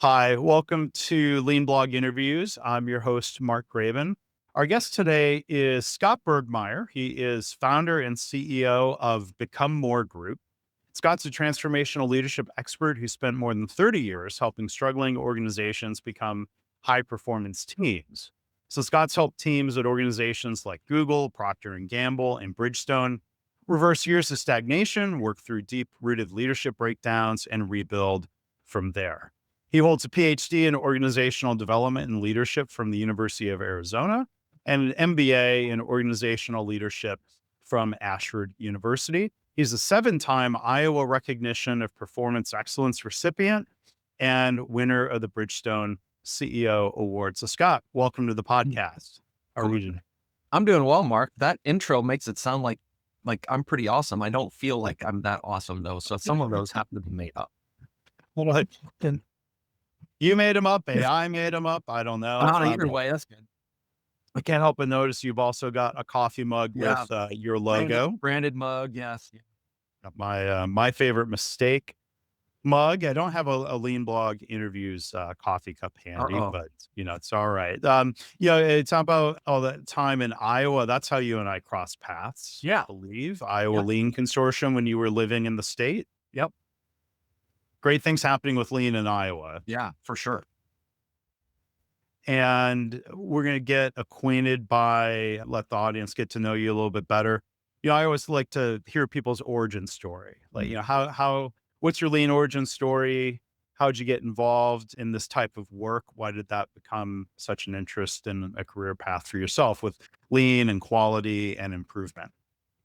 Hi, welcome to Lean Blog Interviews. I'm your host, Mark Graven. Our guest today is Scott Burgmeyer. He is founder and CEO of Become More Group. Scott's a transformational leadership expert who spent more than 30 years helping struggling organizations become high performance teams. So Scott's helped teams at organizations like Google, Procter and Gamble, and Bridgestone reverse years of stagnation, work through deep rooted leadership breakdowns, and rebuild from there. He holds a PhD in organizational development and leadership from the University of Arizona and an MBA in organizational leadership from Ashford University. He's a 7-time Iowa Recognition of Performance Excellence recipient and winner of the Bridgestone CEO Award. So, Scott, welcome to the podcast. How are you doing? I'm doing well, Mark. That intro makes it sound like I'm pretty awesome. I don't feel like I'm that awesome though. So some of those happen to be made up. Well, you made them up. AI made them up. I don't know. Either way, that's good. I can't help but notice you've also got a coffee mug with your logo. Branded mug. Yes. My favorite mistake mug. I don't have a Lean Blog Interviews coffee cup handy, but it's all right. It's about all that time in Iowa. That's how you and I crossed paths. Yeah. I believe Iowa Lean Consortium when you were living in the state. Yep. Great things happening with Lean in Iowa. Yeah, for sure. And we're going to get acquainted let the audience get to know you a little bit better. I always like to hear people's origin story. Like, what's your Lean origin story? How'd you get involved in this type of work? Why did that become such an interest in a career path for yourself with Lean and quality and improvement?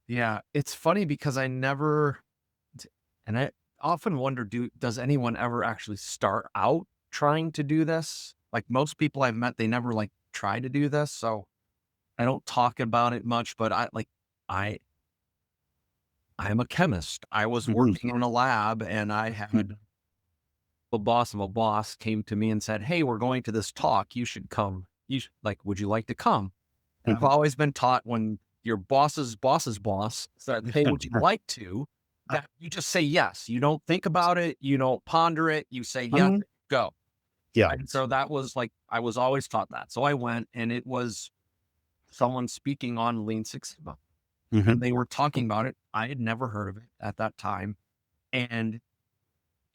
Yeah. It's funny because and I often wonder, does anyone ever actually start out trying to do this? Like most people I've met, they never try to do this. So I don't talk about it much, but I am a chemist. I was working in a lab and I had the boss of a boss came to me and said, "Hey, we're going to this talk. You should come. Would you like to come?" And I've always been taught when your boss's boss's boss said, "Hey, would you like to?" that you just say yes. You don't think about it. You don't ponder it. You say yes, go. Yeah. And so that was I was always taught that. So I went and it was someone speaking on Lean Six Sigma. And they were talking about it. I had never heard of it at that time. And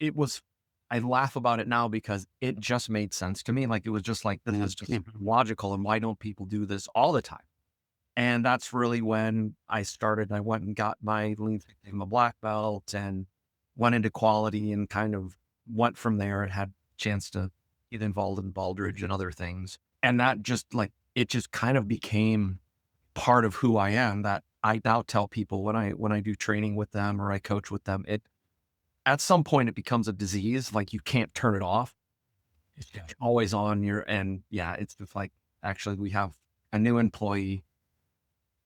I laugh about it now because it just made sense to me. It was just this is just logical. And why don't people do this all the time? And that's really when I started. I went and got my Lean Six Sigma black belt and went into quality and kind of went from there and had a chance to get involved in Baldrige and other things. And that just it just kind of became part of who I am, that I now tell people when I do training with them or I coach with them, at some point it becomes a disease. You can't turn it off. It's always on it's just actually we have a new employee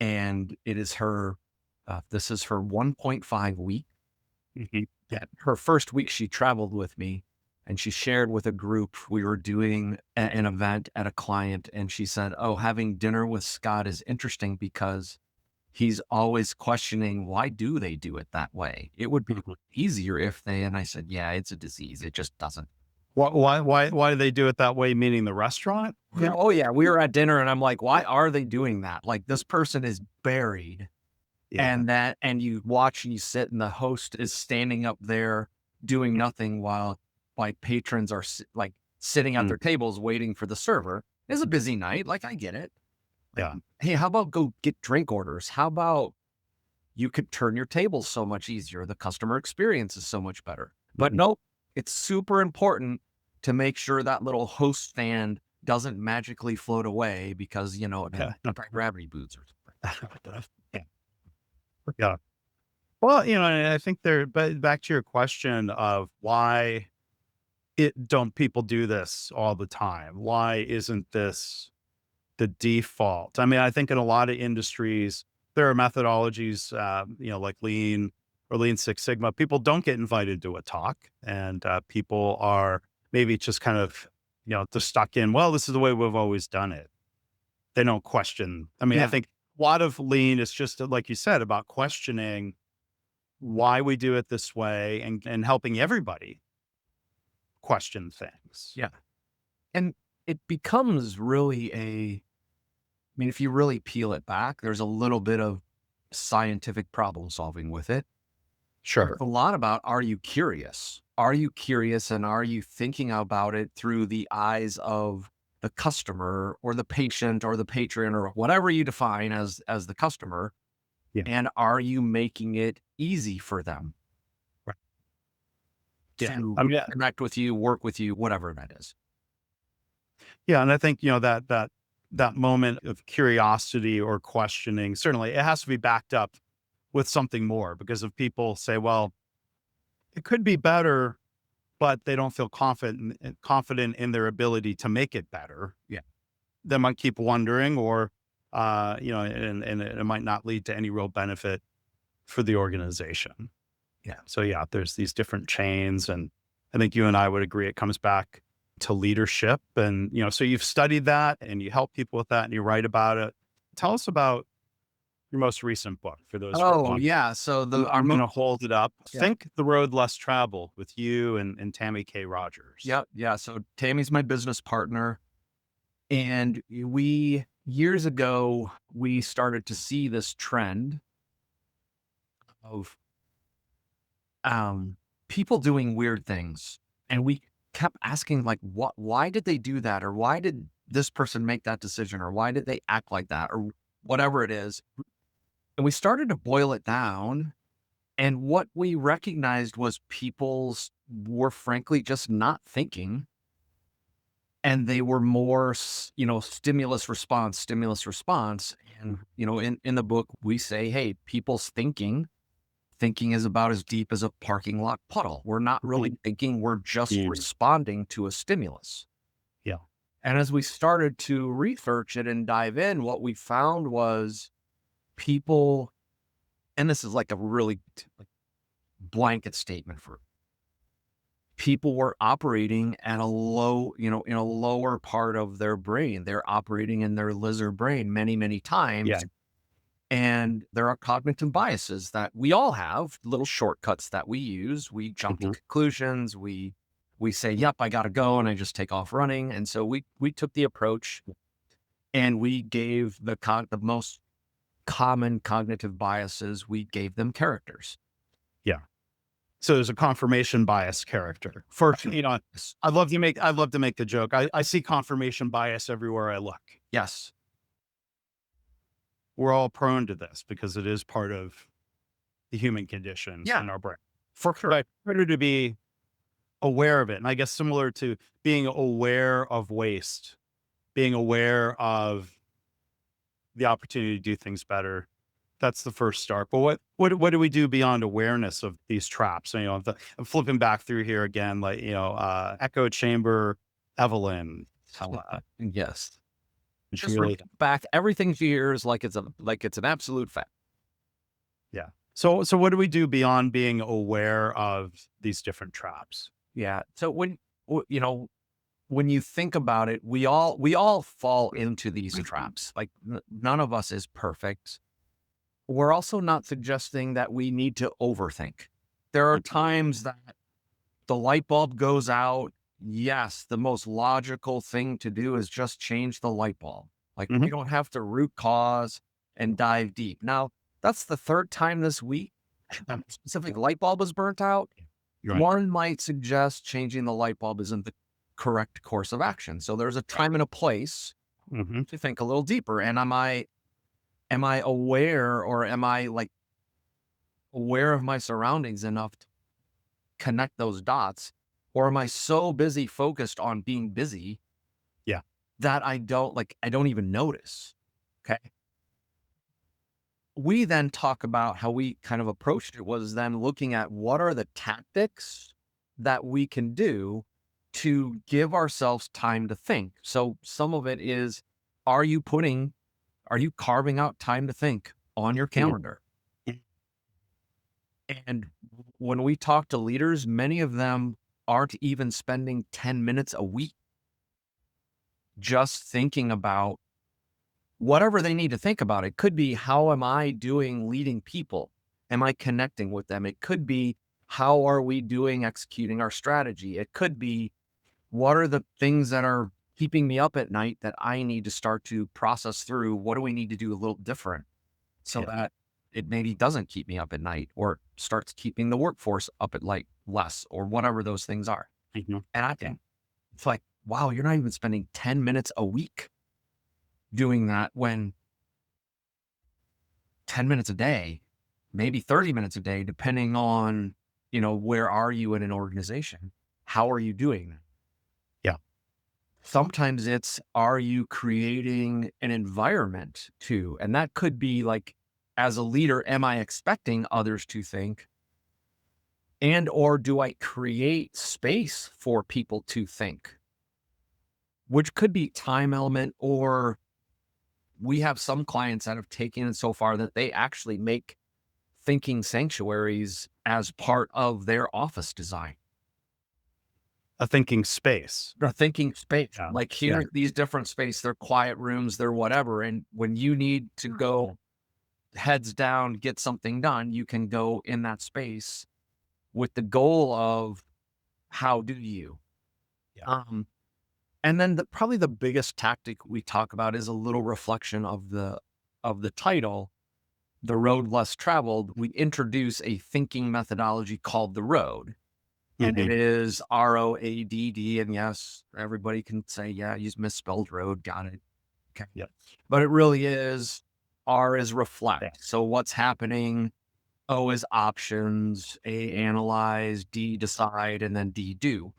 and it is this is her 1.5 week. Her first week she traveled with me and she shared with a group. We were doing an event at a client and she said, "Oh, having dinner with Scott is interesting because he's always questioning, why do they do it that way? It would be easier if they," and I said, "Yeah, it's a disease. It just doesn't." Why do they do it that way? Meaning the restaurant? Yeah. Oh yeah. We were at dinner and I'm like, why are they doing that? This person is buried and you watch and you sit and the host is standing up there doing nothing while patrons are sitting at their tables waiting for the server. It's a busy night. I get it. Yeah. Hey, how about go get drink orders? How about you could turn your table so much easier? The customer experience is so much better. But nope, it's super important to make sure that little host stand doesn't magically float away because, it had gravity boots or something. Yeah. Well, and I think but back to your question of why don't people do this all the time? Why isn't this the default? I mean, I think in a lot of industries, there are methodologies, like Lean or Lean Six Sigma. People don't get invited to a talk and people are maybe just kind of, just stuck in, well, this is the way we've always done it. They don't question. I mean, I think a lot of Lean is just, like you said, about questioning why we do it this way and helping everybody question things. Yeah. And it becomes really if you really peel it back, there's a little bit of scientific problem solving with it. Sure. It's a lot about, are you curious? Are you curious and are you thinking about it through the eyes of the customer or the patient or the patron or whatever you define as the customer? Yeah. And are you making it easy for them Right. Yeah. to I mean, connect with you, work with you, whatever that is? yeah. And I think, that moment of curiosity or questioning, certainly it has to be backed up with something more, because if people say, well, it could be better, but they don't feel confident in their ability to make it better. Yeah. They might keep wondering, or, and it might not lead to any real benefit for the organization. Yeah. So yeah, there's these different chains, and I think you and I would agree it comes back to leadership. And, so you've studied that and you help people with that and you write about it. Tell us about your most recent book for those who are Oh, on. yeah. So I'm going to hold it up. Yeah. Think the Road Less Traveled with you and Tammy K. Rogers. Yeah. Yeah. So Tammy's my business partner. And years ago, we started to see this trend of people doing weird things. And we kept asking, like, why did they do that? Or why did this person make that decision? Or why did they act like that? Or whatever it is. And we started to boil it down. And what we recognized was people's were frankly just not thinking. And they were more, stimulus response. And, in the book, we say, hey, people's thinking is about as deep as a parking lot puddle. We're not really thinking, we're just responding to a stimulus. Yeah. And as we started to research it and dive in, what we found was people, and this is like a really blanket statement for people were operating at a low, in a lower part of their brain. They're operating in their lizard brain many, many times. Yeah. And there are cognitive biases that we all have, little shortcuts that we use. We jump to conclusions. We say, yep, I got to go. And I just take off running. And so we took the approach and we gave the most common cognitive biases, we gave them characters. Yeah. So there's a confirmation bias character. For, I'd love to make the joke. I see confirmation bias everywhere I look. Yes. We're all prone to this because it is part of the human conditions in our brain. For sure. But better to be aware of it. And I guess similar to being aware of waste, being aware of the opportunity to do things better. That's the first start. But what do we do beyond awareness of these traps? I'm flipping back through here again, echo chamber, Evelyn. Yes. Just really back everything she hears like it's an absolute fact. Yeah. So what do we do beyond being aware of these different traps? Yeah. So when you think about it, we all fall into these traps. Like none of us is perfect. We're also not suggesting that we need to overthink. There are times that the light bulb goes out. Yes, the most logical thing to do is just change the light bulb. Like we don't have to root cause and dive deep. Now, that's the third time this week a specific light bulb was burnt out. Right. One might suggest changing the light bulb isn't the correct course of action. So there's a time and a place to think a little deeper. And am I aware, or am I aware of my surroundings enough to connect those dots? Or am I so busy focused on being busy that I don't even notice? Okay. We then talk about how we kind of approached it was then looking at what are the tactics that we can do to give ourselves time to think. So some of it is, are you carving out time to think on your calendar? And when we talk to leaders, many of them aren't even spending 10 minutes a week just thinking about whatever they need to think about. It could be, how am I doing leading people? Am I connecting with them? It could be, how are we doing executing our strategy? It could be, what are the things that are keeping me up at night that I need to start to process through? What do we need to do a little different so Yeah. that it maybe doesn't keep me up at night, or starts keeping the workforce up at night less, or whatever those things are? Mhm. And I Yeah. think it's like, wow, you're not even spending 10 minutes a week doing that, when 10 minutes a day, maybe 30 minutes a day, depending on, where are you in an organization? How are you doing that? Yeah. Sometimes it's, are you creating an environment too? And that could be like, as a leader, am I expecting others to think? And or do I create space for people to think? Which could be time element, or we have some clients that have taken it so far that they actually make thinking sanctuaries as part of their office design. A thinking space. A thinking space. Yeah. Like, Yeah. here, these different space, they're quiet rooms, they're whatever. And when you need to go heads down, get something done, you can go in that space with the goal of, how do you? Yeah. Um, and then probably the biggest tactic we talk about is a little reflection of the title, The Road Less Traveled. We introduce a thinking methodology called the Road. And it Mhm. is ROADD. And yes, everybody can say, yeah, you misspelled road. Got it. Okay. Yep. But it really is, R is Yeah. reflect. So what's happening? O is options, A analyze, D decide, and then D do.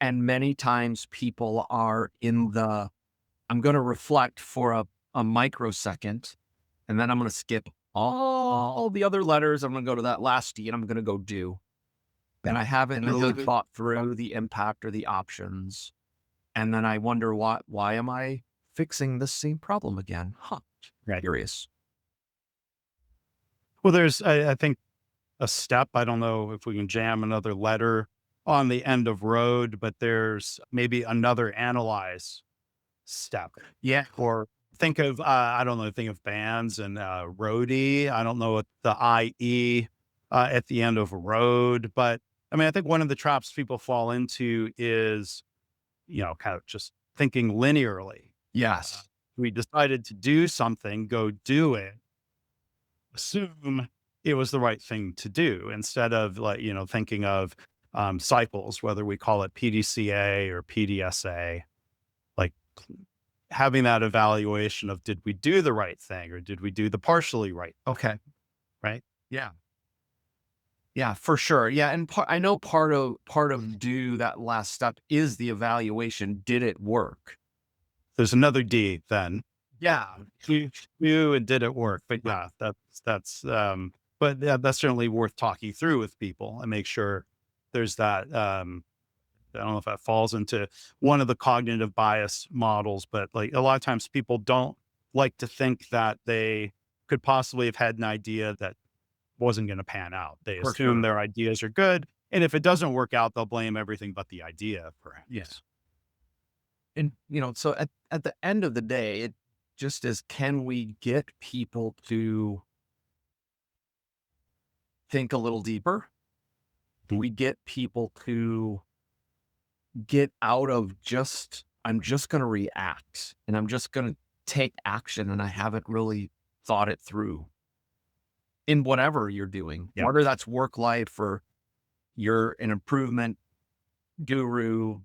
And many times people are in the, I'm going to reflect for a microsecond, and then I'm going to skip all the other letters. I'm going to go to that last D, and I'm going to go do. And I haven't really thought through the impact or the options. And then I wonder, why am I fixing the same problem again? Huh. Right. Curious. Well, there's, I think, a step. I don't know if we can jam another letter on the end of road, but there's maybe another analyze step. Yeah. Or think of, I don't know, think of bands and roadie. I don't know what the IE at the end of road, but I mean, I think one of the traps people fall into is, kind of just thinking linearly. Yes. We decided to do something, go do it, assume it was the right thing to do instead of, like, thinking of cycles, whether we call it PDCA or PDSA, like having that evaluation of, did we do the right thing or did we do the partially right, Okay. right? Yeah. Yeah, for sure. Yeah. And I know part of do, that last step, is the evaluation. Did it work? There's another D then. Yeah. You and did it work? But yeah, but yeah, that's certainly worth talking through with people and make sure there's that. I don't know if that falls into one of the cognitive bias models, but like a lot of times people don't like to think that they could possibly have had an idea that wasn't going to pan out. They For assume sure. their ideas are good. And if it doesn't work out, they'll blame everything but the idea, Yes. perhaps. And, so at the end of the day, it just is, can we get people to think a little deeper? Can we get people to get out of just, I'm just going to react and I'm just going to take action, and I haven't really thought it through in whatever you're doing, Yeah. whether that's work life, or you're an improvement guru,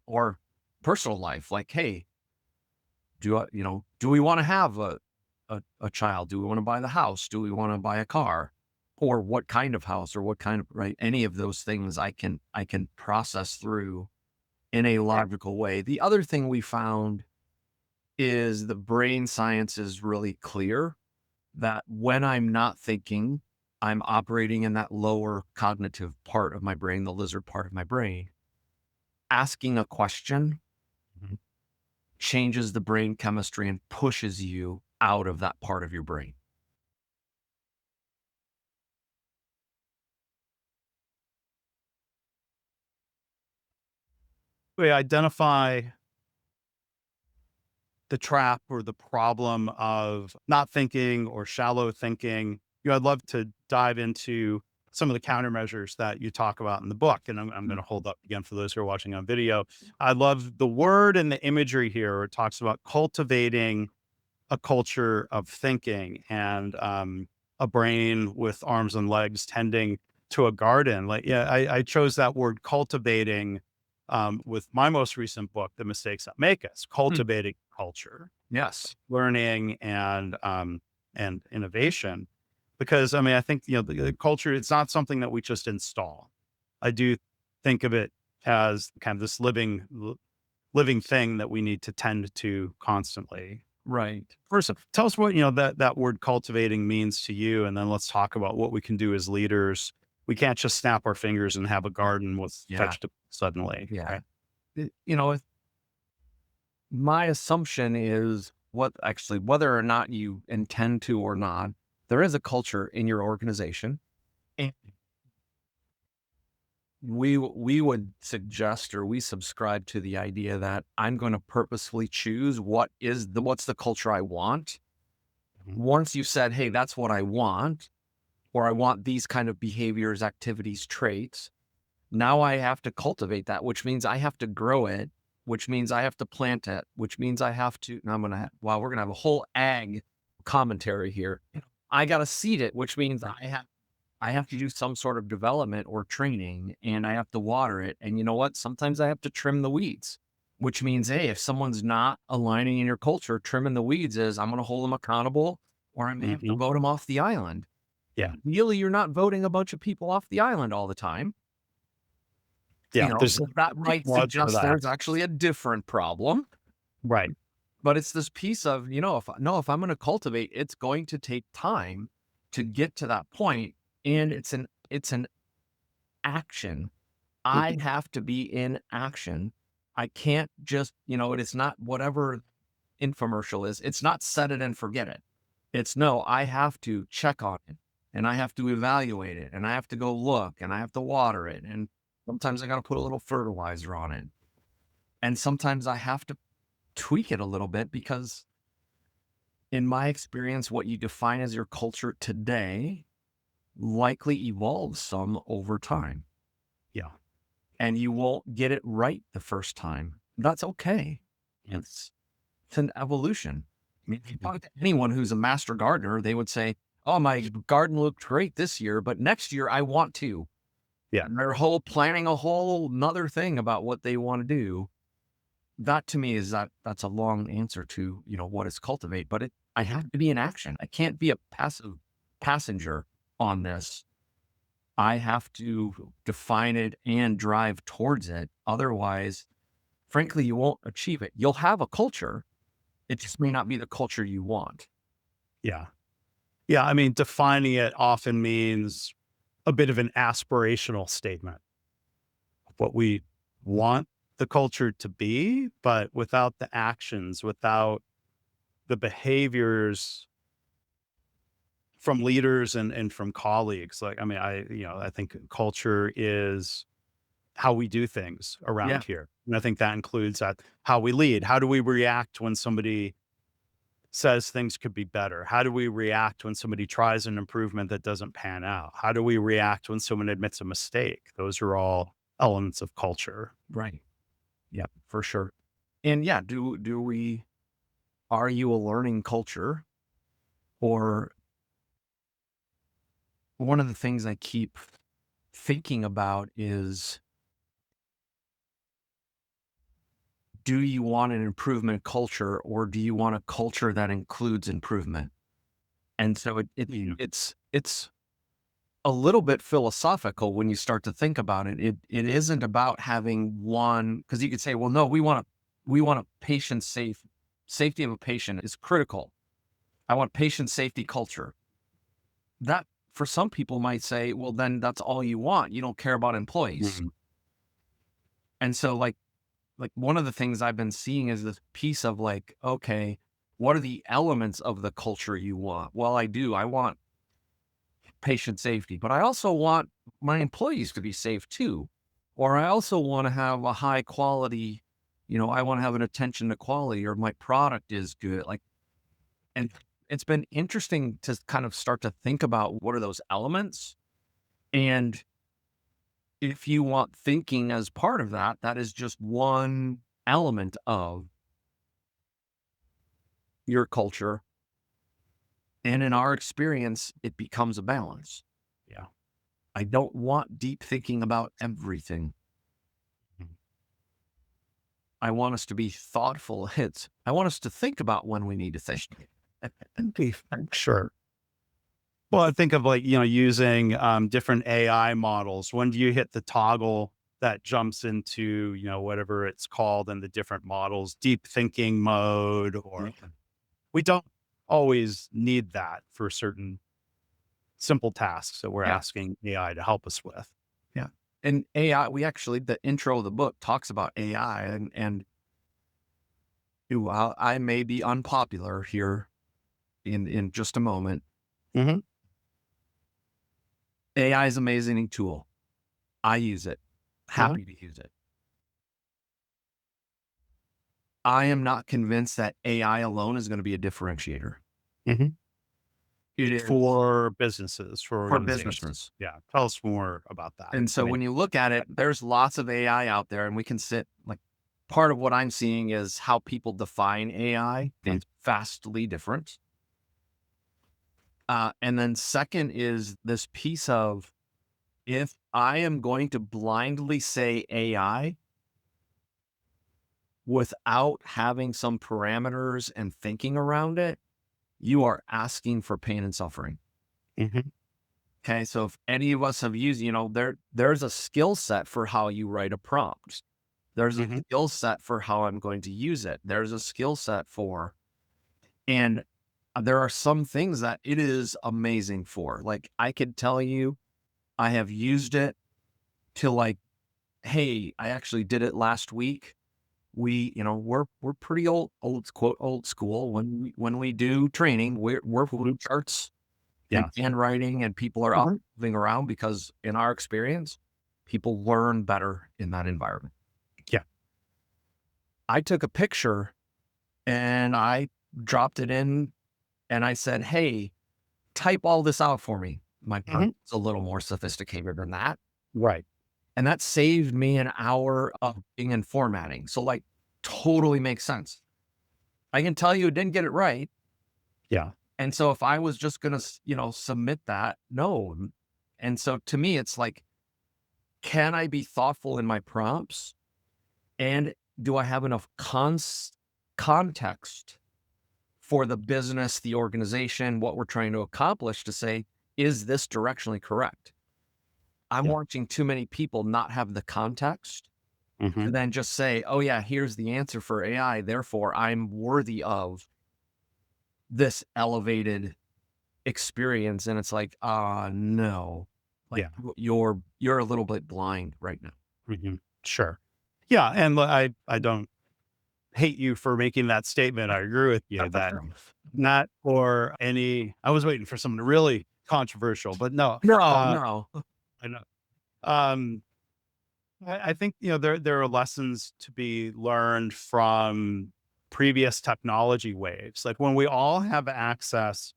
or personal life. Like, hey, do we want to have a child? Do we want to buy the house? Do we want to buy a car? Or what kind of house, or what kind of, right? Any of those things I can process through in a logical way. The other thing we found is the brain science is really clear that when I'm not thinking, I'm operating in that lower cognitive part of my brain, the lizard part of my brain. Asking a question Mhm. changes the brain chemistry and pushes you out of that part of your brain. We identify the trap or the problem of not thinking or shallow thinking. I'd love to dive into some of the countermeasures that you talk about in the book. And I'm going to hold up again for those who are watching on video. I love the word and the imagery here. Where it talks about cultivating a culture of thinking and a brain with arms and legs tending to a garden. Like, yeah, I chose that word cultivating with my most recent book, The Mistakes That Make Us, cultivating culture, Yes. learning and innovation. Because I mean, I think, the culture, it's not something that we just install. I do think of it as kind of this living thing that we need to tend to constantly. Right. First, tell us what, that word cultivating means to you, and then let's talk about what we can do as leaders. We can't just snap our fingers and have a garden with Yeah. vegetables suddenly, Yeah. right? My assumption is whether or not you intend to or not, there is a culture in your organization. And we would suggest, or we subscribe to the idea that I'm going to purposefully choose what's the culture I want. Mhm. Once you said, hey, that's what I want, or I want these kind of behaviors, activities, traits, now I have to cultivate that, which means I have to grow it, which means I have to plant it, which means I have to, now we're going to have a whole ag commentary here. I got to seed it, which means I have to do some sort of development or training, and I have to water it. And you know what? Sometimes I have to trim the weeds, which means, hey, if someone's not aligning in your culture, trimming the weeds is I'm going to hold them accountable, or I may have to Mhm. vote them off the island. Yeah. Really, you're not voting a bunch of people off the island all the time. Yeah. There's So that might lots of suggest that. there's actually a different problem. Right. But it's this piece of, if I'm going to cultivate, it's going to take time to get to that point, and it's an action. I have to be in action. I can't just, it is not whatever infomercial is. It's not set it and forget it. It's no, I have to check on it, and I have to evaluate it, and I have to go look, and I have to water it. And sometimes I got to put a little fertilizer on it. And sometimes I have to tweak it a little bit because in my experience, what you define as your culture today likely evolves some over time, Yeah. and you won't get it right the first time. That's okay. It's an evolution. I mean, if you talk to anyone who's a master gardener, they would say, oh, my garden looked great this year, but next year I want to. Yeah. And they're planning a whole nother thing about what they want to do. That to me that's a long answer to, what is cultivate, but I have to be in action. I can't be a passive passenger on this. I have to define it and drive towards it. Otherwise, frankly, you won't achieve it. You'll have a culture. It just may not be the culture you want. Yeah. Yeah. I mean, defining it often means a bit of an aspirational statement of what we want the culture to be, but without the actions, without the behaviors from leaders and from colleagues. Like, I mean, I think culture is how we do things Yeah. around here. And I think that includes that how we lead. How do we react when somebody says things could be better? How do we react when somebody tries an improvement that doesn't pan out? How do we react when someone admits a mistake? Those are all elements of culture. Right. Yeah, for sure. And yeah, are you a learning culture? Or one of the things I keep thinking about is, do you want an improvement culture, or do you want a culture that includes improvement? And so Yeah. it's a little bit philosophical when you start to think about it. It isn't about having one, because you could say, well, no, we want a patient safety of a patient is critical. I want patient safety culture. That for some people might say, well, then that's all you want. You don't care about employees. Mhm. And so like one of the things I've been seeing is this piece of like, okay, what are the elements of the culture you want? Well, I do. I want patient safety, but I also want my employees to be safe too. Or I also want to have a high quality, I want to have an attention to quality, or my product is good. And it's been interesting to kind of start to think about what are those elements. And if you want thinking as part of that, that is just one element of your culture. And in our experience, it becomes a balance. Yeah. I don't want deep thinking about everything. Mhm. I want us to be thoughtful. I want us to think about when we need to think. Sure. Well, I think of like, using different AI models. When do you hit the toggle that jumps into, whatever it's called in the different models, deep thinking mode, or we don't always need that for certain simple tasks that we're Yeah. asking AI to help us with. Yeah. And AI, the intro of the book talks about AI and while I may be unpopular here in just a moment, Hmm. AI is an amazing tool. I use it, Uh-huh. happy to use it. I am not convinced that AI alone is going to be a differentiator. Hmm. It is For businesses, for for organizations. businesses. Yeah. Tell us more about that. And I so mean, when you look at it, there's lots of AI out there, and we can sit like part of what I'm seeing is how people define AI. It's vastly different. And then second is this piece of if I am going to blindly say AI without having some parameters and thinking around it, you are asking for pain and suffering. mhm, Okay. So if any of us have used, there's a skill set for how you write a prompt. There's a mhm, skill set for how I'm going to use it. There's a skill set for, and there are some things that it is amazing for. Like I could tell you, I have used it to like, hey, I actually did it last week. We're pretty old school when we do training. We're flip charts and yeah, handwriting, and people are up moving around because in our experience, people learn better in that environment. yeah, I took a picture and I dropped it in and I said, hey, type all this out for me. My mhm, part's a little more sophisticated than that. right, And that saved me an hour of being in formatting. So like totally makes sense. I can tell you it didn't get it right. yeah, And so if I was just going to, submit that, no. And so to me, it's like, can I be thoughtful in my prompts? And do I have enough context for the business, the organization, what we're trying to accomplish to say, is this directionally correct? I'm yeah, watching too many people not have the context mhm, to then just say, oh, yeah, here's the answer for AI. Therefore, I'm worthy of this elevated experience. And it's like, no, like yeah, you're a little bit blind right now. mhm, sure. Yeah, and I don't hate you for making that statement. I agree with you that not for any I was waiting for something really controversial, but no, No, uh, no. I know. Um, I think, there are lessons to be learned from previous technology waves. Like when we all have access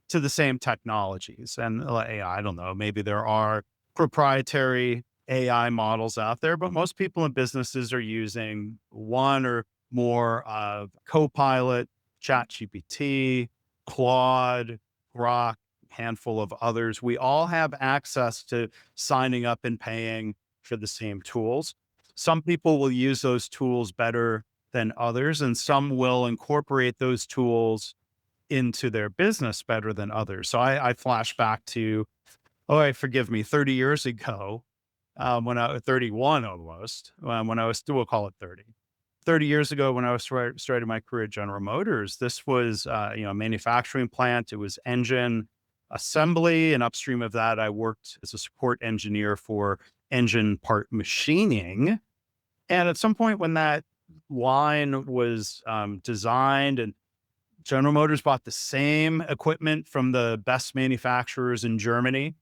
to the same technologies and AI, I don't know, maybe there are proprietary AI models out there, but most people in businesses are using one or more of Copilot, ChatGPT, Claude, Grok, handful of others. We all have access to signing up and paying for the same tools. Some people will use those tools better than others, and some will incorporate those tools into their business better than others. So I flash back to, forgive me, 30 years ago, when I was 31 almost, when I was still, we'll call it 30. 30 years ago, when I was starting my career at General Motors, this was, a manufacturing plant. It was engine assembly. And upstream of that, I worked as a support engineer for engine part machining. And at some point when that line was designed and General Motors bought the same equipment from the best manufacturers in Germany,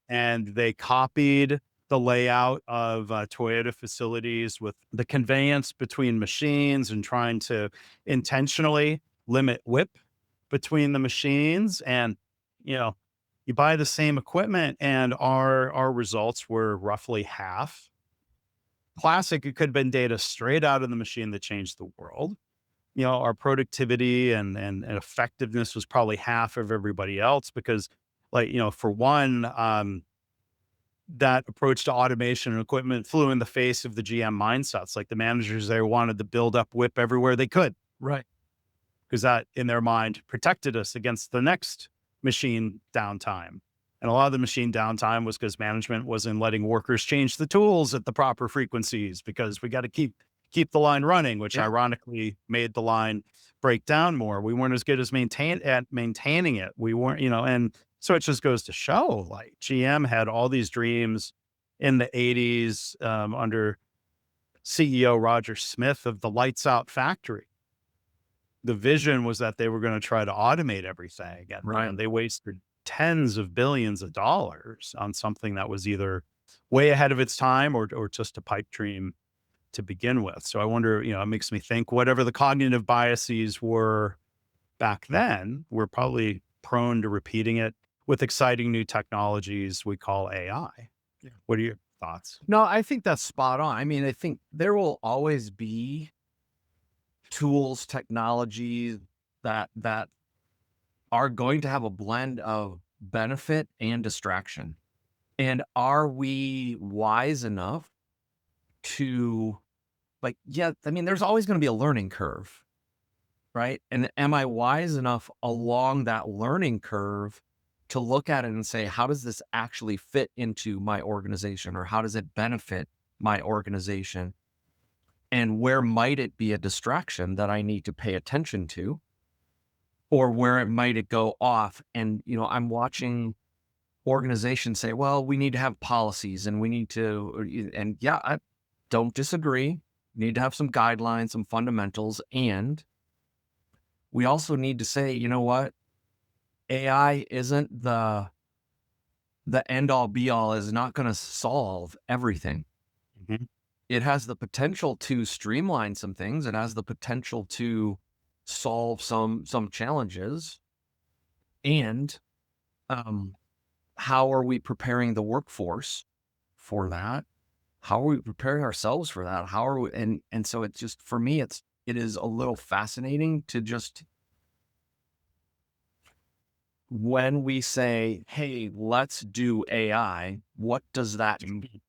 and they copied the layout of Toyota facilities with the conveyance between machines and trying to intentionally limit WIP between the machines. And, you know, You buy the same equipment and our results were roughly half. Classic, it could have been data straight out of the machine that changed the world. Our productivity and effectiveness was probably half of everybody else because, like, for one, that approach to automation and equipment flew in the face of the GM mindsets. Like the managers there wanted to build up whip everywhere they could Right. because that, in their mind, protected us against the next machine downtime. And a lot of the machine downtime was because management wasn't letting workers change the tools at the proper frequencies because we got to keep the line running, which Yeah. ironically made the line break down more. We weren't as good as maintaining it. We weren't, and so it just goes to show like GM had all these dreams in the 80s under CEO Roger Smith of the lights out factory. The vision was that they were going to try to automate everything, and Right. they wasted tens of billions of dollars on something that was either way ahead of its time or just a pipe dream to begin with. So I wonder, it makes me think whatever the cognitive biases were back then, we're probably prone to repeating it with exciting new technologies we call AI. Yeah. What are your thoughts? No, I think that's spot on. I mean, I think there will always be tools, technologies that are going to have a blend of benefit and distraction. And are we wise enough to, like, yeah, I mean, there's always going to be a learning curve, right? And am I wise enough along that learning curve to look at it and say, how does this actually fit into my organization, or how does it benefit my organization? And where might it be a distraction that I need to pay attention to, or where it might it go off? And, I'm watching organizations say, well, we need to have policies and we need to, and yeah, I don't disagree. We need to have some guidelines, some fundamentals. And we also need to say, you know what? AI isn't the end all be all, is not going to solve everything. Mhm. It has the potential to streamline some things. It has the potential to solve some challenges. And um, how are we preparing the workforce for that? How are we preparing ourselves for that? How are we? And so it's just, for me, it is a little fascinating to just, when we say, hey, let's do AI, what does that mean?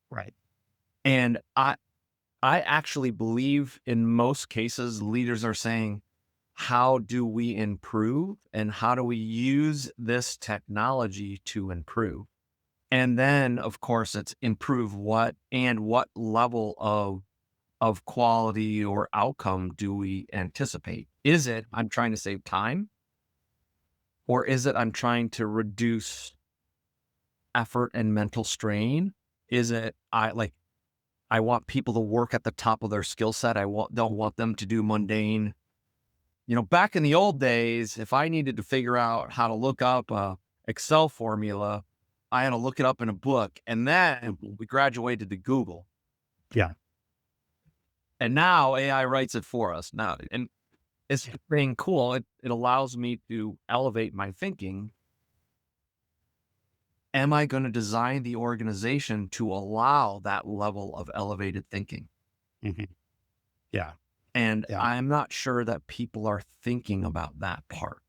Right. And I actually believe in most cases, leaders are saying, how do we improve and how do we use this technology to improve? And then, of course, it's improve what, and what level of quality or outcome do we anticipate? Is it I'm trying to save time, or is it I'm trying to reduce effort and mental strain? Is it I want people to work at the top of their skill set. Don't want them to do mundane. Back in the old days, if I needed to figure out how to look up a Excel formula, I had to look it up in a book, and then we graduated to Google. Yeah. And now AI writes it for us now. And it's being cool. It allows me to elevate my thinking. Am I going to design the organization to allow that level of elevated thinking? Mhm. Yeah. And Yeah. I'm not sure that people are thinking about that part.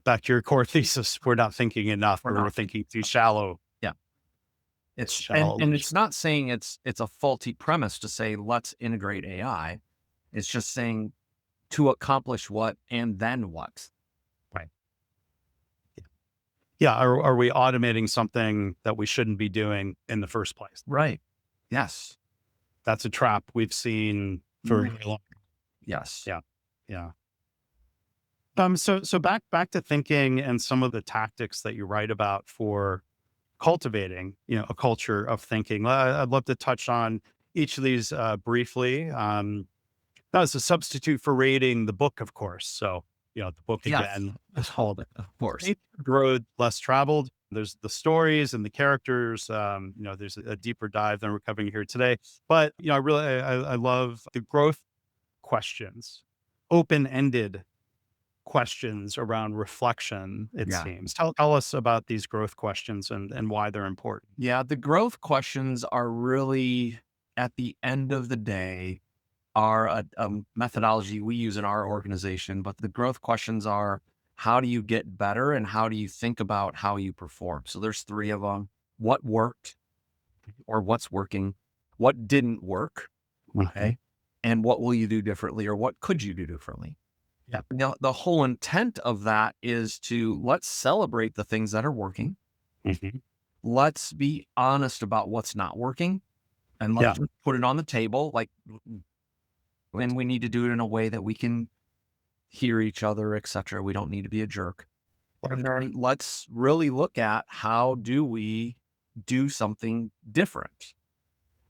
Back to your core thesis, we're not thinking enough, We're or we're not. thinking too shallow. Yeah. It's Shallow. and it's not saying it's a faulty premise to say let's integrate AI. It's just saying to accomplish what and then what. Right. Yeah. Are we automating something that we shouldn't be doing in the first place? Right. Yes. That's a trap we've seen for a very long. Yes. Yeah. Yeah. So back to thinking and some of the tactics that you write about for cultivating, a culture of thinking. I'd love to touch on each of these briefly. That was a substitute for rating the book, of course. So, the book Yes. again is called Of course. Paved Road Less Traveled. There's the stories and the characters. There's a deeper dive than we're covering here today. But, I love the growth questions, open-ended questions around reflection, it Yeah. seems. Tell us about these growth questions and why they're important. Yeah. The growth questions are really, at the end of the day, are a methodology we use in our organization. But the growth questions are, how do you get better and how do you think about how you perform? So there's three of them. What worked or what's working? What didn't work? Okay. And what will you do differently or what could you do differently? Yeah. Now, the whole intent of that is to let's celebrate the things that are working. Mhm. Let's be honest about what's not working and Yeah. let's just put it on the table. Like, and we need to do it in a way that we can hear each other, etc. We don't need to be a jerk. And then let's really look at how do we do something different.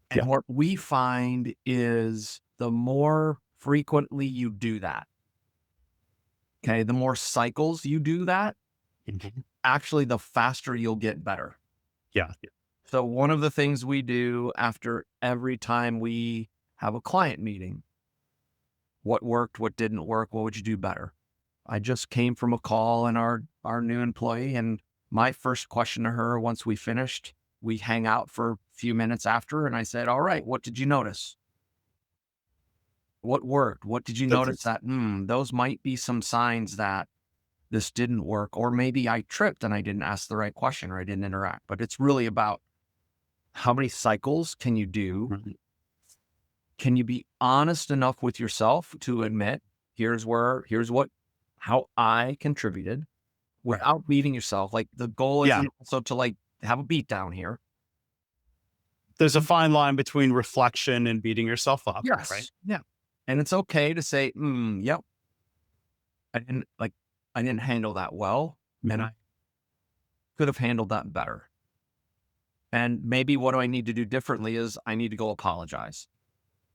And Yeah. what we find is the more frequently you do that, okay, the more cycles you do that, Mhm. actually, the faster you'll get better. Yeah. So one of the things we do after every time we have a client meeting, what worked, what didn't work, what would you do better? I just came from a call and our new employee, and my first question to her once we finished, we hang out for a few minutes after, and I said, "All right, what did you notice? What worked? What did you notice That's that those might be some signs that this didn't work, or maybe I tripped and I didn't ask the right question or I didn't interact." But it's really about how many cycles can you do? Mhm. Can you be honest enough with yourself to admit, here's how I contributed Right. without beating yourself? Like the goal Yeah. isn't also to like have a beat down here. There's a fine line between reflection and beating yourself up, right? Yes. Yeah. And it's okay to say, yep, I didn't handle that well. And Mhm. I could have handled that better. And maybe what do I need to do differently is I need to go apologize.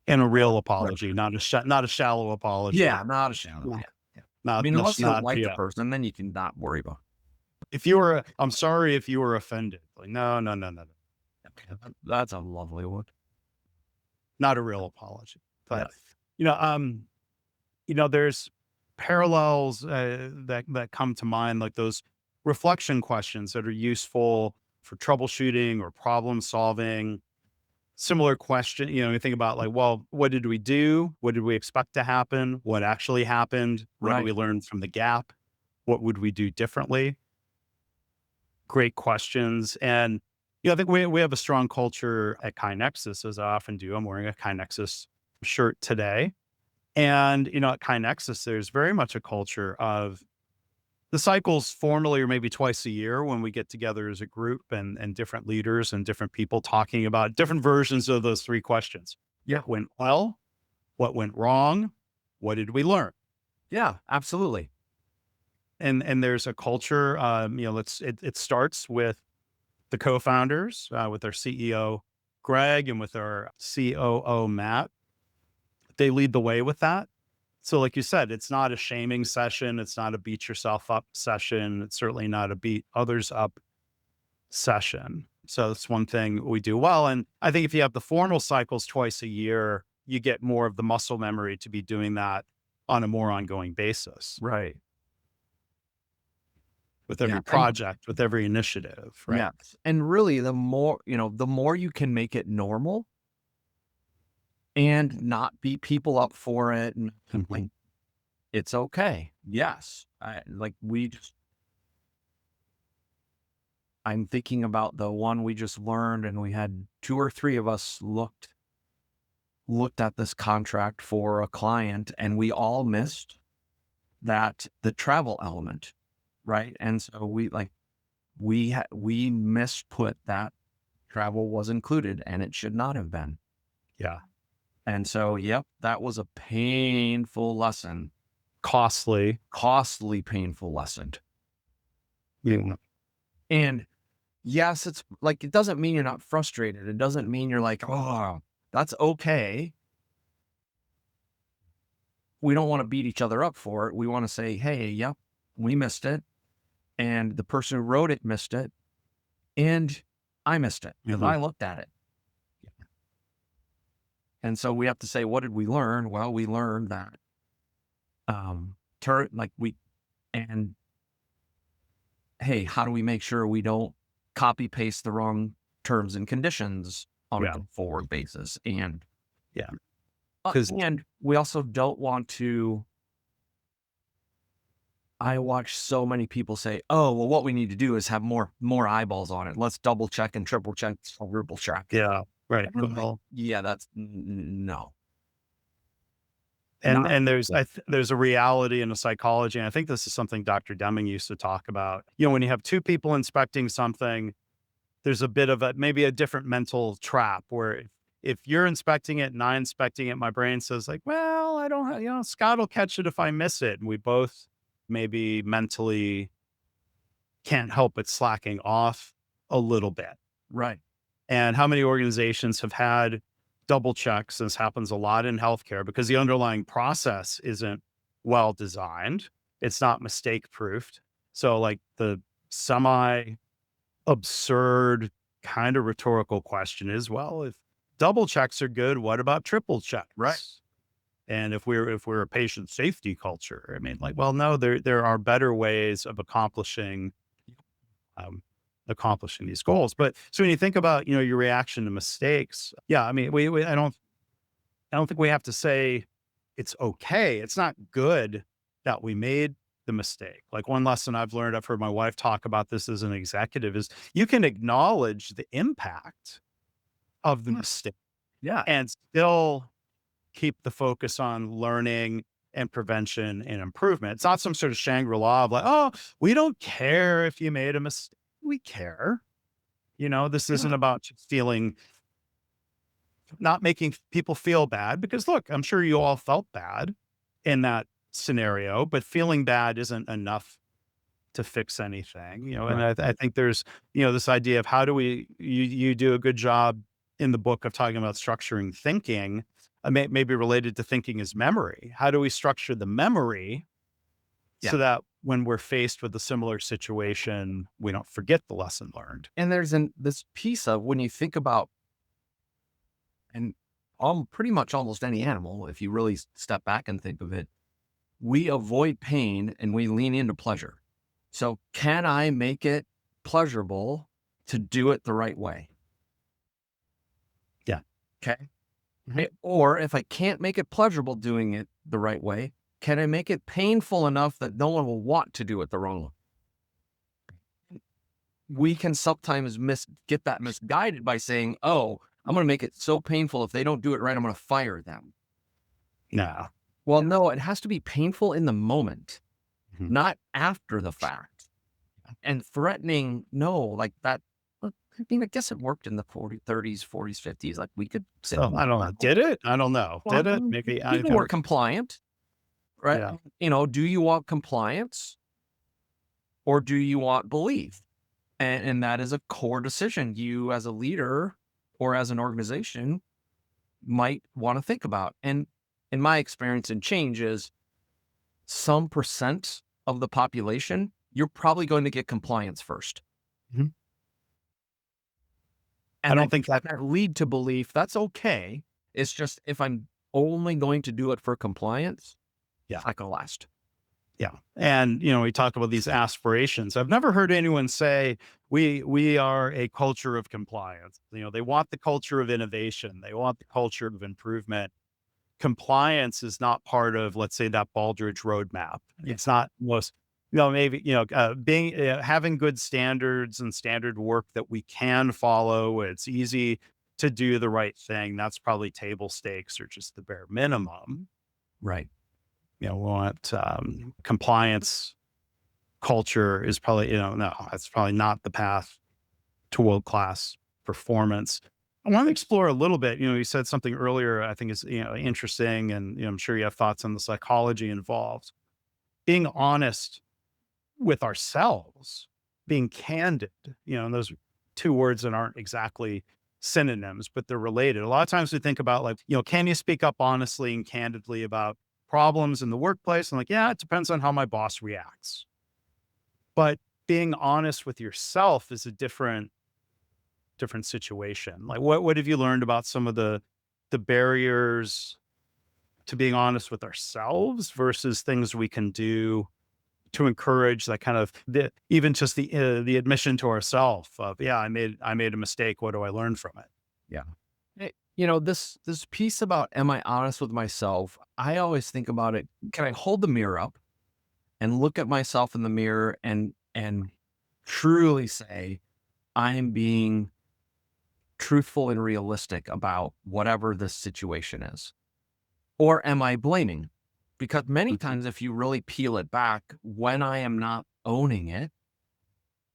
And a real Right. apology, not a shallow apology. Yeah, not a shadow. Yeah. Yeah. Yeah. I Not mean, not unless you don't not like the yeah. person, then you can not worry about If you were I'm sorry if you were offended. Like, no, no, no, no, no. it. Yeah, that's a lovely one. Not a real apology. But, Yes. you know, there's parallels, that come to mind, like those reflection questions that are useful for troubleshooting or problem solving. Similar question, you think about like, well, what did we do? What did we expect to happen? What actually happened? What did Right. we learn from the gap? What would we do differently? Great questions. And, I think we have a strong culture at KaiNexus, as I often do. I'm wearing a KaiNexus shirt today. And, at KaiNexus, there's very much a culture of the cycles formally or maybe twice a year when we get together as a group and different leaders and different people talking about different versions of those three questions. Yeah. What went well? What went wrong? What did we learn? Yeah, absolutely. And there's a culture, it starts with the co-founders, with our CEO, Greg, and with our COO, Matt. They lead the way with that. So like you said, it's not a shaming session. It's not a beat yourself up session. It's certainly not a beat others up session. So that's one thing we do well. And I think if you have the formal cycles twice a year, you get more of the muscle memory to be doing that on a more ongoing basis Right. with Yeah. every project, with every initiative, right? Yes. And really the more you can make it normal and not beat people up for it and like Mhm. it's okay. Yes. I'm thinking about the one we just learned and we had two or three of us looked at this contract for a client and we all missed that the travel element, right? And so we misput that travel was included and it should not have been. Yeah. And so, yep, that was a painful lesson, Costly. costly, painful lesson. Yeah. And yes, it's like, it doesn't mean you're not frustrated. It doesn't mean you're like, oh, that's okay. We don't want to beat each other up for it. We want to say, hey, yep, we missed it. And the person who wrote it missed it. And I missed it because Mhm. I looked at it. And so we have to say, what did we learn? Well, we learned that And hey, how do we make sure we don't copy paste the wrong terms and conditions on a Yeah. go forward basis? And Yeah. Because and we also don't want to. I watch so many people say, "Oh, well, what we need to do is have more eyeballs on it. Let's double check and triple check, quadruple check." yeah, right. And I'm like, Well, yeah, that's no, and not and there's a reality in a psychology, and I think this is something Dr. Deming used to talk about. When you have two people inspecting something, there's a bit of maybe a different mental trap where if you're inspecting it and I inspecting it, my brain says like, well, I don't have, Scott will catch it if I miss it. And we both maybe mentally can't help but slacking off a little bit. right. And how many organizations have had double checks? This happens a lot in healthcare because the underlying process isn't well designed. It's not mistake proofed. So like the semi absurd kind of rhetorical question is, well, if double checks are good, what about triple Right. checks? And if we're a patient safety culture, I mean, like, well, no, there are better ways of um, accomplishing these goals. But so when you think about your reaction to mistakes, yeah, I mean, I don't think we have to say it's okay. It's not good that we made the mistake. Like one lesson I've learned, I've heard my wife talk about this as an executive, is you can acknowledge the impact of the mistake Yeah. and still keep the focus on learning and prevention and improvement. It's not some sort of Shangri-La of like, oh, we don't care if you made a mistake. We care. This isn't Yeah. about just not making people feel bad, because look, I'm sure you all felt bad in that scenario, but feeling bad isn't enough to fix anything, and Right. I think there's, this idea of how do you do a good job in the book of talking about structuring thinking, maybe related to thinking as memory. How do we structure the memory Yeah. so that when we're faced with a similar situation, we don't forget the lesson learned? And there's this piece of when you think about, and pretty much almost any animal, if you really step back and think of it, we avoid pain and we lean into pleasure. So can I make it pleasurable to do it the right way? Yeah. Okay. Mhm. Or if I can't make it pleasurable doing it the right way, can I make it painful enough that no one will want to do it the wrong way? We can sometimes get that misguided by saying, "Oh, I'm going to make it so painful if they don't do it right, I'm going to fire them." No. Well, no, it has to be painful in the moment, Mhm. not after the fact. And threatening, no, like that. I mean, I guess it worked in the 30s, 40s, 50s. Like we could say, So I don't know. Did it? I don't know. well, Did it? Maybe I people were don't. compliant, right? Yeah. Do you want compliance or do you want belief? And that is a core decision you as a leader or as an organization might want to think about. And in my experience and change is some percent of the population, you're probably going to get compliance first. Mhm. I And don't think that. that lead to belief. That's okay. It's just if I'm only going to do it for compliance, Yeah. it's not going to last. Yeah. And, we talk about these aspirations. I've never heard anyone say we are a culture of compliance. They want the culture of innovation. They want the culture of improvement. Compliance is not part of, let's say, that Baldrige roadmap. Yeah. It's not most, maybe, having good standards and standard work that we can follow. It's easy to do the right thing. That's probably table stakes or just the bare minimum. Right. We want compliance culture is probably, no, that's probably not the path to world-class performance. I want to explore a little bit, you said something earlier, I think is, interesting. And, I'm sure you have thoughts on the psychology involved. Being honest with ourselves, being candid, and those two words that aren't exactly synonyms, but they're related. A lot of times we think about like, can you speak up honestly and candidly about problems in the workplace? And like, yeah, it depends on how my boss reacts. But being honest with yourself is a different situation. Like what have you learned about some of the barriers to being honest with ourselves versus things we can do to encourage that kind of even just the admission to ourselves of, yeah, I made a mistake. What do I learn from it? Yeah. This piece about, am I honest with myself? I always think about it. Can I hold the mirror up and look at myself in the mirror and truly say, I am being truthful and realistic about whatever this situation is? Or am I blaming? Because many times, if you really peel it back, when I am not owning it,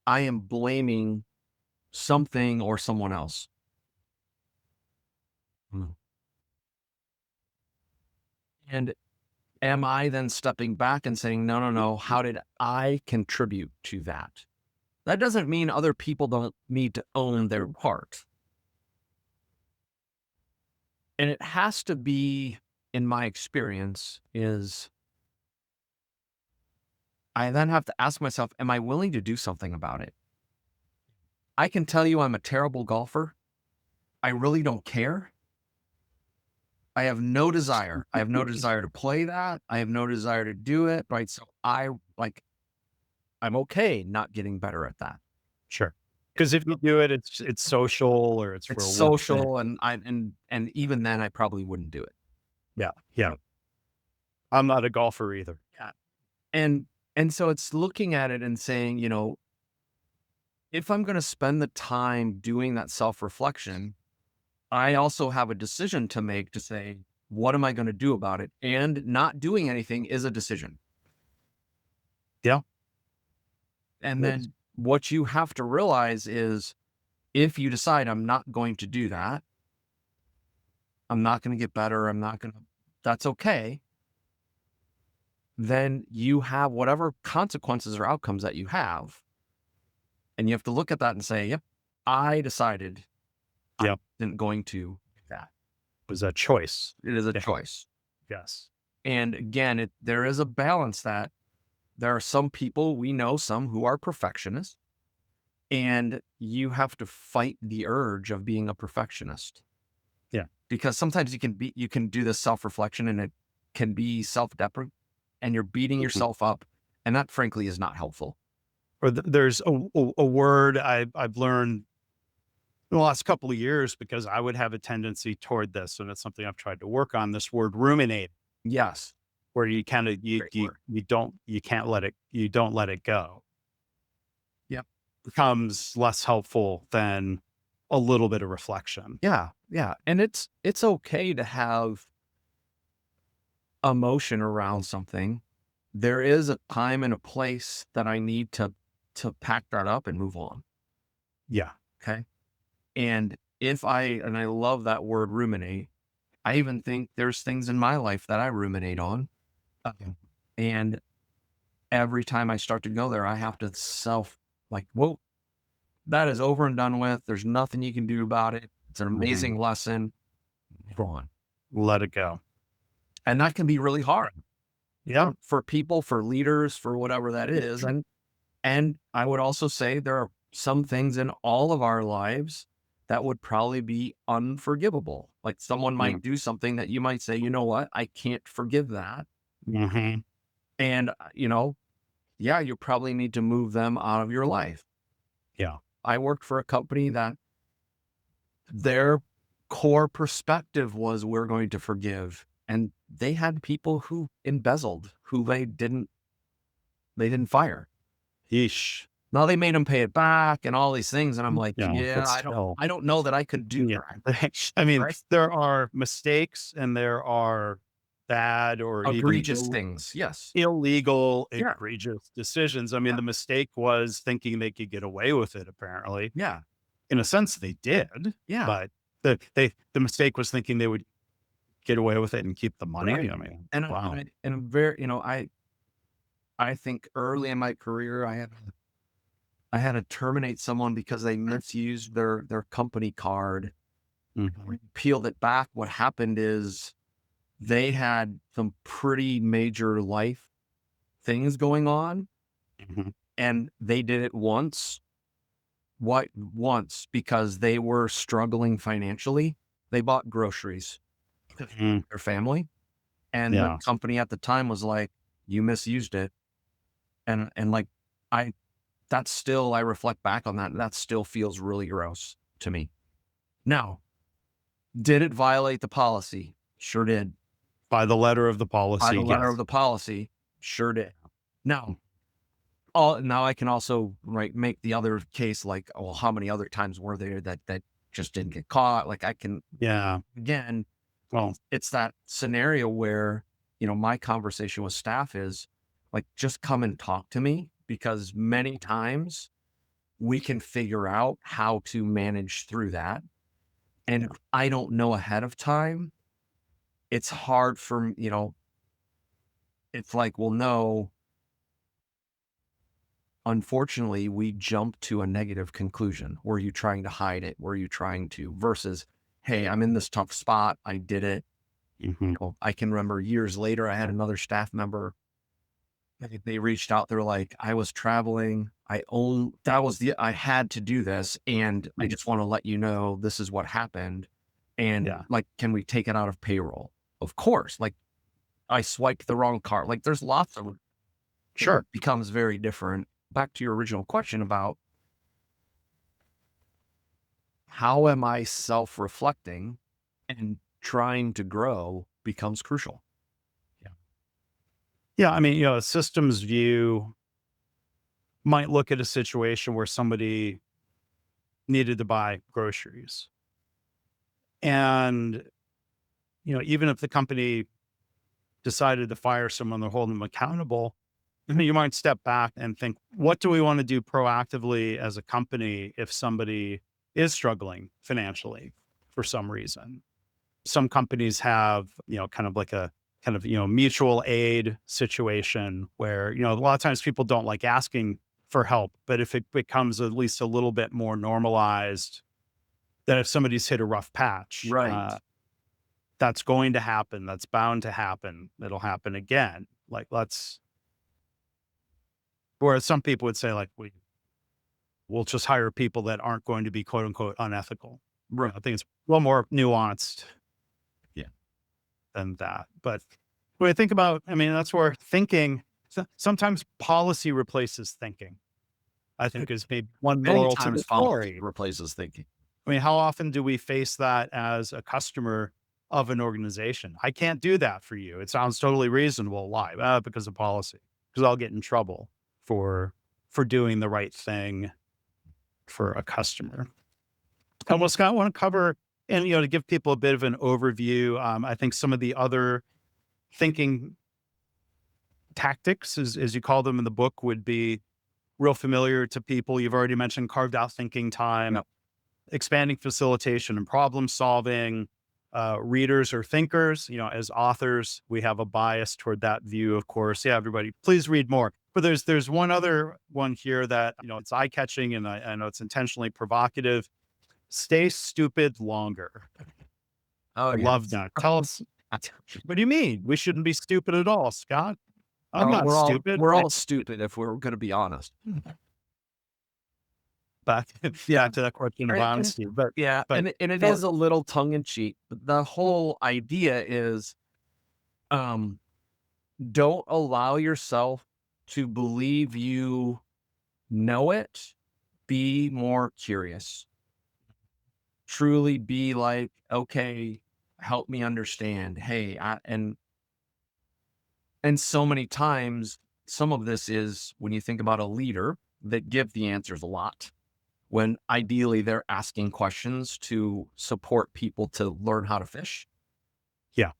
I am blaming something or someone else. Mm. And am I then stepping back and saying, no, no, no, how did I contribute to that? That doesn't mean other people don't need to own their part. And it has to be, in my experience, is I then have to ask myself, am I willing to do something about it? I can tell you I'm a terrible golfer. I really don't care. I have no desire. I have no desire to play that. I have no desire to do it. Right. So I'm okay not getting better at that. Sure. Because if you do it, it's social or it's for It's a work thing. social, and even then I probably wouldn't do it. Yeah. Yeah. I'm not a golfer either. Yeah. And so it's looking at it and saying, if I'm going to spend the time doing that self-reflection, I also have a decision to make to say, what am I going to do about it? And not doing anything is a decision. Yeah. And then what you have to realize is, if you decide I'm not going to do that, I'm not going to get better, that's okay. Then you have whatever consequences or outcomes that you have. And you have to look at that and say, yep, I decided Yep. I'm going to do that. It was a choice. It is a Yeah. choice. Yes. And again, there is a balance that there are some people, we know some who are perfectionists, and you have to fight the urge of being a perfectionist. Yeah. Because sometimes you can do this self-reflection and it can be self-deprecating and you're beating yourself up. And that frankly is not helpful. Or there's a word I've learned in the last couple of years because I would have a tendency toward this, and it's something I've tried to work on. This word ruminate, Yes. where you kind of Great word. you don't let it go. Yep. Becomes less helpful than a little bit of reflection. Yeah. Yeah. And it's okay to have emotion around something. There is a time and a place that I need to pack that up and move on. Yeah. Okay. And I love that word ruminate. I even think there's things in my life that I ruminate on. And every time I start to go there, I have to whoa, that is over and done with. There's nothing you can do about it. It's an amazing lesson. Go on. Let it go. And that can be really hard. Yeah. For people, for leaders, for whatever that is. And I would also say there are some things in all of our lives that would probably be unforgivable. Like someone might do something that you might say, you know what, I can't forgive that. Mm-hmm. And, yeah, you probably need to move them out of your life. Yeah. I worked for a company that their core perspective was, we're going to forgive. And they had people who embezzled, who they didn't fire. Yeesh. Now they made them pay it back and all these things. And I'm like, Yeah, I don't know that I could do that. I mean, Right? there are mistakes and there are bad or Egregious even things. Yes. illegal, Yeah. egregious decisions. I mean, Yeah. the mistake was thinking they could get away with it, apparently. Yeah. In a sense, they did. Yeah. But the mistake was thinking they would get away with it and keep the money. Right. I mean, And wow. and I'm very, I think early in my career, I had to terminate someone because they misused their company card. Mhm. We peeled it back. What happened is they had some pretty major life things going on, Mhm. and they did it once. Once because they were struggling financially. They bought groceries for Mm. their family, and the Yeah. company at the time was like, "You misused it. And like, I, that's still, I reflect back on that. That still feels really gross to me. Now, did it violate the policy? Sure did. By the letter of the By policy, the letter of yes. the policy? Sure did. Now, now I can also, right, make the other case like, well, how many other times were there that just didn't get caught? Like I can, Yeah. again, Well, it's that scenario where, my conversation with staff is like, just come and talk to me, because many times we can figure out how to manage through that. And if I don't know ahead of time, it's hard for, it's like, well, no, unfortunately, we jump to a negative conclusion. Were you trying to hide it? Were you trying to, versus, hey, I'm in this tough spot. I did it. mhm. I can remember years later, I had another staff member. They reached out. They're like, I was traveling. I had to do this. And I just want to let you know, this is what happened. And Yeah. like, can we take it out of payroll? Of course. Like, I swiped the wrong card. Like, there's lots of, Sure. becomes very different. Back to your original question about how am I self-reflecting and trying to grow becomes crucial. Yeah. Yeah. I mean, a systems view might look at a situation where somebody needed to buy groceries. And, even if the company decided to fire someone or hold them accountable, you might step back and think, what do we want to do proactively as a company if somebody is struggling financially for some reason? Some companies have, kind of like a kind of, mutual aid situation where, a lot of times people don't like asking for help, but if it becomes at least a little bit more normalized, that if somebody's hit a rough patch, Right. that's going to happen. That's bound to happen. It'll happen again. Like, whereas some people would say, like, we'll just hire people that aren't going to be quote unquote unethical. Right. I think it's a little more nuanced Yeah. than that. But when I think about, I mean, that's where thinking, sometimes policy replaces thinking, I think is maybe one Many moral to the times policy story. replaces thinking. I mean, how often do we face that as a customer of an organization? I can't do that for you. It sounds totally reasonable. Why? Because of policy. Because I'll get in trouble for doing the right thing for a customer. And what Scott want to cover, and to give people a bit of an overview. I think some of the other thinking tactics, as you call them in the book, would be real familiar to people. You've already mentioned carved out thinking time, Yep. expanding facilitation and problem solving. Readers or thinkers, as authors, we have a bias toward that view, of course. Yeah, everybody, please read more. But there's one other one here that, it's eye catching, and I know it's intentionally provocative. Stay stupid longer. Oh, I yeah. love that. Tell us, what do you mean? We shouldn't be stupid at all, Scott. I'm not stupid. We're all stupid if we're going to be honest. Back, Yeah. to that question of And honesty. But, yeah, but and it for, is a little tongue in cheek, but the whole idea is, um, don't allow yourself to believe you know it. Be more curious. Truly be like, okay, help me understand. Hey, and so many times, some of this is when you think about a leader that give the answers a lot, when ideally they're asking questions to support people to learn how to fish. yeah,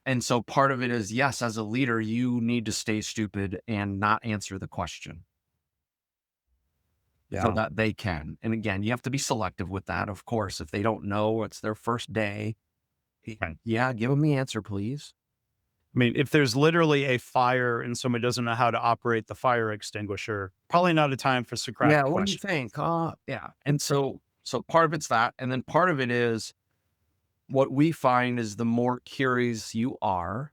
And so part of it is, yes, as a leader, you need to stay stupid and not answer the question so yeah. that they can. And again, you have to be selective with that. Of course, if they don't know, it's their first day. Right. Yeah, give them the answer, please. I mean, if there's literally a fire and somebody doesn't know how to operate the fire extinguisher, probably not a time for Yeah, Socratic what do you questions. think? Yeah. And so part of it's that. And then part of it is what we find is the more curious you are,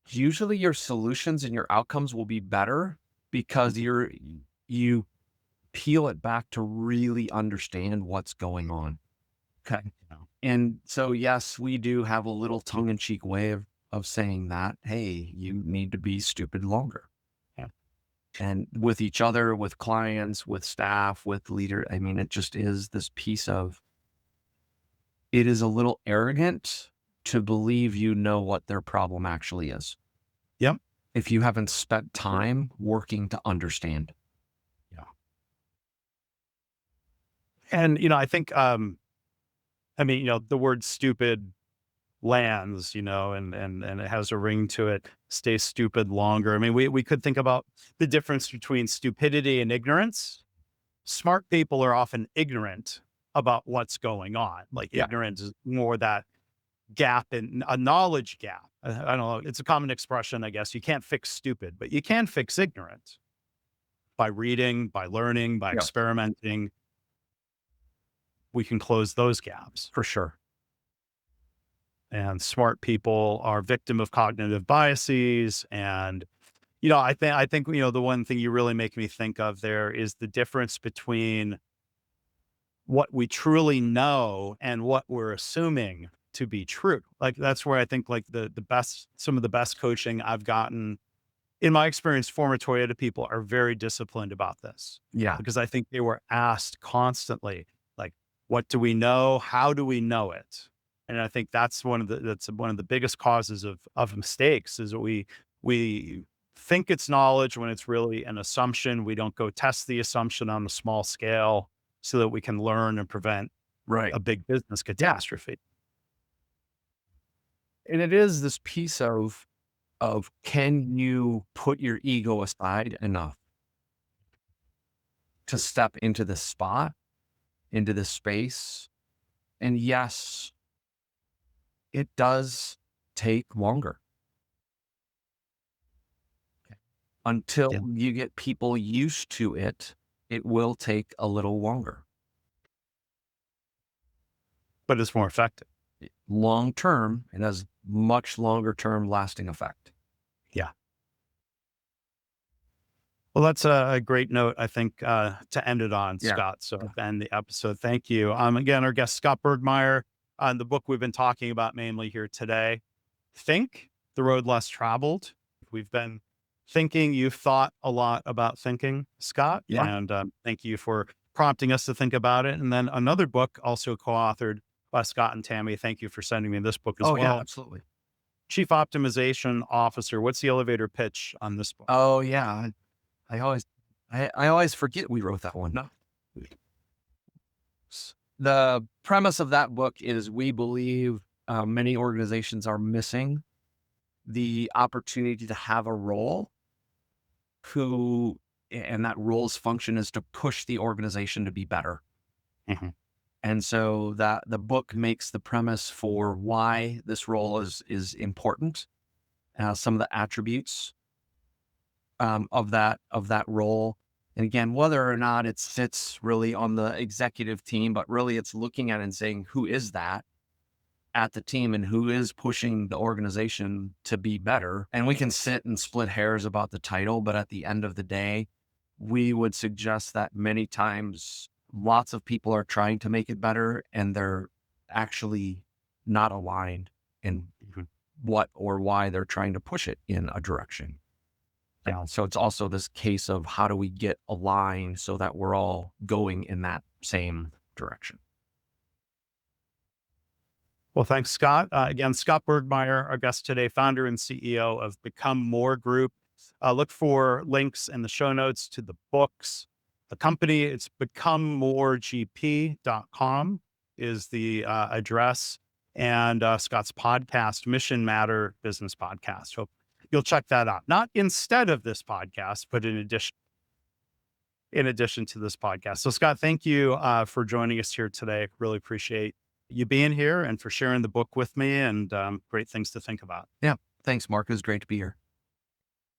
usually your solutions and your outcomes will be better because you peel it back to really understand what's going on. Okay. And so, yes, we do have a little tongue in cheek way of saying that, hey, you need to be stupid longer. Yeah. and with each other, with clients, with staff, with leader. I mean, it just is this piece of, it is a little arrogant to believe you know what their problem actually is Yep. if you haven't spent time working to understand. Yeah. And, I think, the word stupid lands, and it has a ring to it. Stay stupid longer. I mean, we could think about the difference between stupidity and ignorance. Smart people are often ignorant about what's going on. Like Yeah. ignorance is more that gap in a knowledge gap. I don't know. It's a common expression, I guess. You can't fix stupid, but you can fix ignorance by reading, by learning, by Yeah, experimenting. We can close those gaps. for sure. And smart people are victim of cognitive biases. And, I think, the one thing you really make me think of there is the difference between what we truly know and what we're assuming to be true. Like that's where I think like some of the best coaching I've gotten in my experience, former Toyota people are very disciplined about this Yeah. because I think they were asked constantly, like, what do we know? How do we know it? And I think that's one of the biggest causes of mistakes is that we think it's knowledge when it's really an assumption. We don't go test the assumption on a small scale so that we can learn and prevent Right. a big business catastrophe. And it is this piece of can you put your ego aside enough to step into this spot, into this space? And yes, it does take longer Yeah. until you get people used to it. It will take a little longer. But it's more effective. Long term, it has much longer term lasting effect. Yeah. Well, that's a great note, I think, to end it on, Yeah. Scott. So to end the episode, thank you. Again, our guest, Scott Burgmeyer, on the book we've been talking about mainly here today, Think, The Road Less Traveled. We've been thinking, you've thought a lot about thinking, Scott, Yeah. and thank you for prompting us to think about it. And then another book also co-authored by Scott and Tammy. Thank you for sending me this book as Oh, yeah, well. absolutely. Chief Optimization Officer. What's the elevator pitch on this book? Oh, yeah. I always, I always forget we wrote that one. No. The premise of that book is we believe many organizations are missing the opportunity to have a role and that role's function is to push the organization to be better. Mhm. And so that the book makes the premise for why this role is important, some of the attributes of that role. And again, whether or not it sits really on the executive team, but really it's looking at it and saying, who is that at the team and who is pushing the organization to be better? And we can sit and split hairs about the title, but at the end of the day, we would suggest that many times lots of people are trying to make it better and they're actually not aligned in what or why they're trying to push it in a direction. Yeah. So it's also this case of how do we get aligned so that we're all going in that same direction. Well, thanks, Scott. Again, Scott Burgmeyer, our guest today, founder and CEO of Become More Group. Look for links in the show notes to the books. The company, it's becomemoregp.com is the address. And Scott's podcast, Mission Matter Business Podcast. Hope you'll check that out. Not instead of this podcast, but in addition to this podcast. So, Scott, thank you for joining us here today. Really appreciate you being here and for sharing the book with me and great things to think about. Yeah. Thanks, Mark. It was great to be here.